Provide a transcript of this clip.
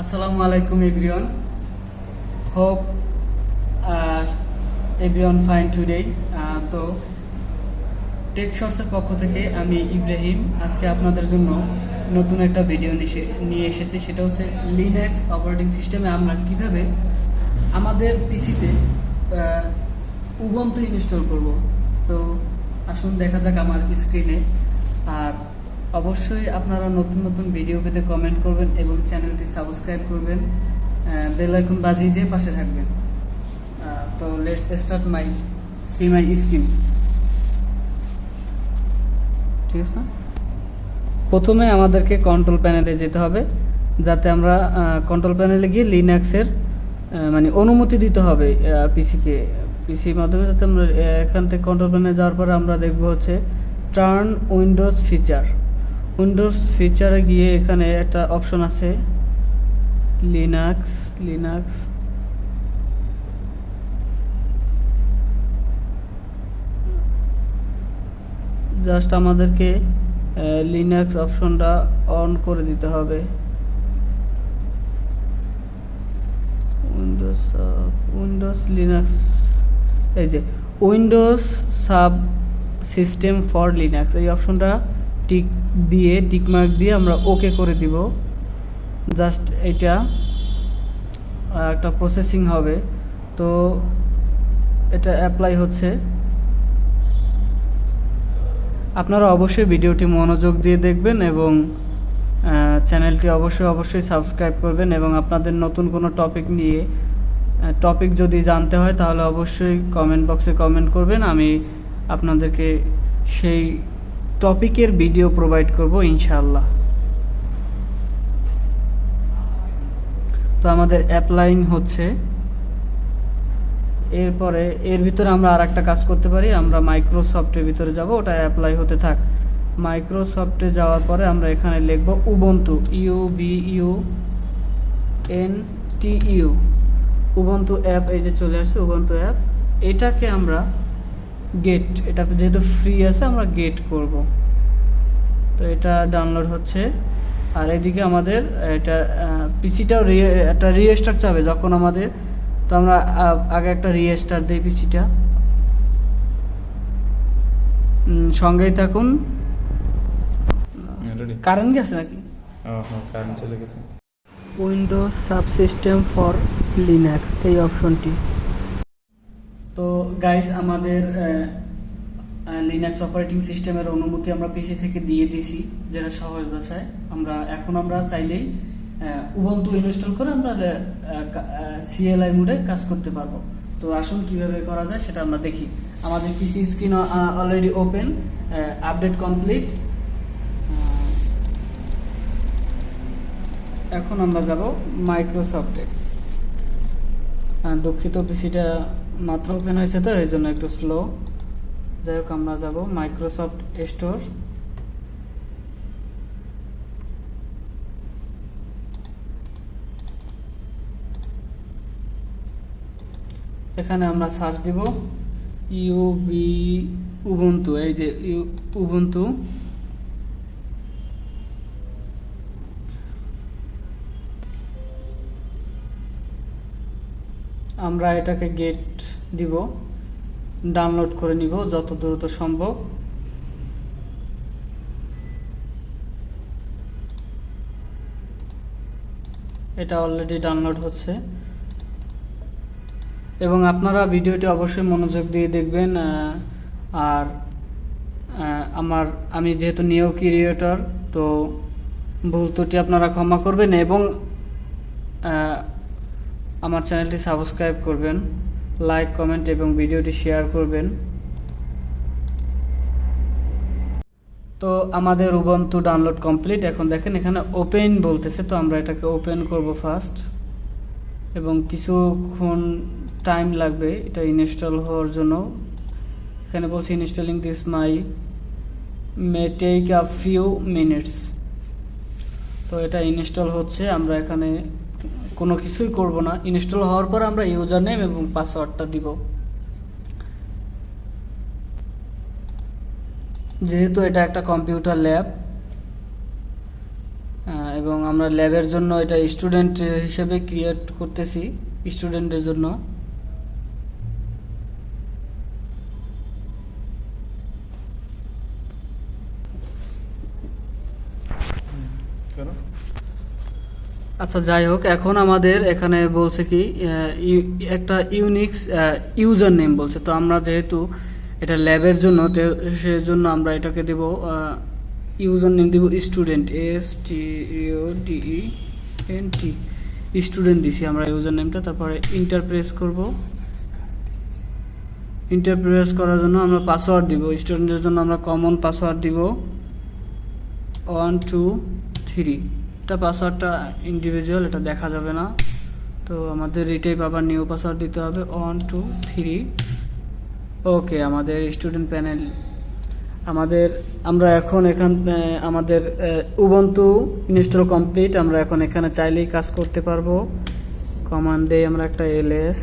Assalamualaikum everyone. Hope everyone fine today. তো টেকশর্টসের পক্ষ থেকে আমি ইব্রাহিম আজকে আপনাদের জন্য নতুন একটা ভিডিও নিয়ে এসেছি। সেটা হচ্ছে লিনাক্স অপারেটিং সিস্টেমে আমরা কিভাবে আমাদের পিসিতে উবুন্টু ইনস্টল করব। তো আসুন দেখা যাক আমার স্ক্রিনে। আর অবশ্যই আপনারা নতুন নতুন ভিডিও পেতে কমেন্ট করবেন এবং চ্যানেলটি সাবস্ক্রাইব করবেন, বেল আইকন বাজিয়ে দিয়ে পাশে থাকবেন। তো লেটস স্টার্ট মাই স্ক্রিন। ঠিক আছে, প্রথমে আমাদেরকে কন্ট্রোল প্যানেলে যেতে হবে, যাতে আমরা কন্ট্রোল প্যানেলে গিয়ে লিনাক্সের মানে অনুমতি দিতে হবে পিসির মাধ্যমে, যাতে আমরা এখান থেকে কন্ট্রোল প্যানেলে যাওয়ার পরে আমরা দেখব হচ্ছে টার্ন উইন্ডোজ ফিচারে গিয়ে এখানে একটা অপশন আছে লিনাক্স জাস্ট আমাদেরকে লিনাক্স অপশনটা অন করে দিতে হবে। উইন্ডোজ লিনাক্স, এই যে Windows sub system for Linux, এই অপশনটা টিক মার্ক দিয়ে আমরা ওকে করে দিব। জাস্ট এটা একটা প্রসেসিং হবে, তো এটা অ্যাপ্লাই হচ্ছে। আপনারা অবশ্যই ভিডিওটি মনোযোগ দিয়ে দেখবেন এবং চ্যানেলটি অবশ্যই সাবস্ক্রাইব করবেন, এবং আপনাদের নতুন কোনো টপিক যদি জানতে হয় তাহলে অবশ্যই কমেন্ট বক্সে কমেন্ট করবেন। আমি আপনাদেরকে সেই টপিকের ভিডিও প্রোভাইড করব ইনশাআল্লাহ। তো আমাদের অ্যাপ্লাইং হচ্ছে। এরপরে এর ভিতরে আমরা আর একটা কাজ করতে পারি, আমরা মাইক্রোসফটের ভিতরে যাব, ওটা অ্যাপ্লাই হতে থাক। মাইক্রোসফটে যাওয়ার পরে আমরা এখানে লিখব উবুন্টু, UBUNTU, উবুন্টু অ্যাপ। এই যে চলে আসছে উবুন্টু অ্যাপ। এটাকে আমরা এটা যেহেতু ফ্রি আছে আমরা গেট করব। তো এটা ডাউনলোড হচ্ছে, আর এদিকে আমাদের এটা পিসিটাও একটা রিস্টার্ট চাবে যখন আমাদের। তো আমরা আগে একটা রিস্টার্ট দিই পিসিটা। সঙ্গেই থাকুন। কারেন্ট গেছে নাকি? কারেন্ট চলে গেছে। উইন্ডোজ সাবসিস্টেম ফর লিনাক্স, এই অপশনটি। তো গাইস, আমাদের লিনাক্স অপারেটিং সিস্টেমের অনুমতি আমরা পিসি থেকে দিয়ে দিছি, যেটা সহজ ভাষায়। আমরা চাইলেই উবুন্টু ইনস্টল করে আমরা CLI মোডে কাজ করতে পারবো। তো আসুন কিভাবে করা যায় সেটা আমরা দেখি। আমাদের পিসি screen already open, update complete. এখন আমরা যাব মাইক্রোসফটে। দুঃখিত, পিসিটা মাত্র ওপেন হয়েছে তো এই জন্য একটু স্লো। যাই হোক, আমরা যাব মাইক্রোসফট স্টোর। এখানে আমরা সার্চ দিব উবুন্টু, এই যে উবুন্টু। আমরা এটাকে গেট দিব, ডাউনলোড করে নিব যত দ্রুত সম্ভব। এটা অলরেডি ডাউনলোড হচ্ছে, এবং আপনারা ভিডিওটি অবশ্যই মনোযোগ দিয়ে দেখবেন। আর আমি যেহেতু নিউ ক্রিয়েটর, তো ভুল ত্রুটি আপনারা ক্ষমা করবেন, এবং আমার চ্যানেলটি সাবস্ক্রাইব করবেন, লাইক, কমেন্ট এবং ভিডিওটি শেয়ার করবেন। তো আমাদের উবুন্টু ডাউনলোড কমপ্লিট। এখন দেখেন এখানে ওপেন বলতেছে, তো আমরা এটাকে ওপেন করব ফার্স্ট, এবং কিছুক্ষণ টাইম লাগবে এটা ইনস্টল হওয়ার জন্য। এখানে বলছে installing this may take a few minutes. তো এটা ইনস্টল হচ্ছে। আমরা এখানে কোনো কিছুই করব না। ইনস্টল হওয়ার পর আমরা ইউজার নেম এবং পাসওয়ার্ডটা দিব। যেহেতু এটা একটা কম্পিউটার ল্যাব, এবং আমরা ল্যাবের জন্য এটা স্টুডেন্ট হিসেবে ক্রিয়েট করতেছি স্টুডেন্টের জন্য। করো। আচ্ছা যাই হোক, এখন আমাদের এখানে বলছে কি একটা ইউনিক্স ইউজার নেম বলছে। তো আমরা যেহেতু এটা ল্যাবের জন্য, তো সেজন্য আমরা এটাকে দেব ইউজার নেম দিব স্টুডেন্ট, STUDENT, স্টুডেন্ট দিছি আমরা ইউজার নেমটা। তারপরে ইন্টার প্রেস করব। ইন্টার প্রেস করার জন্য আমরা পাসওয়ার্ড দিব। স্টুডেন্টের জন্য আমরা কমন পাসওয়ার্ড দিব 1 2 3। এটা পাসওয়ার্ডটা ইন্ডিভিজুয়াল, এটা দেখা যাবে না। তো আমাদের রিটাইপ আবার নিউ পাসওয়ার্ড দিতে হবে 1 2 3। ওকে, আমাদের স্টুডেন্ট প্যানেল আমরা এখন আমাদের উবুন্টু ইনস্টল কমপ্লিট। আমরা এখন এখানে চাইলেই কাজ করতে পারবো। কমান্ড দিয়ে আমরা একটা ls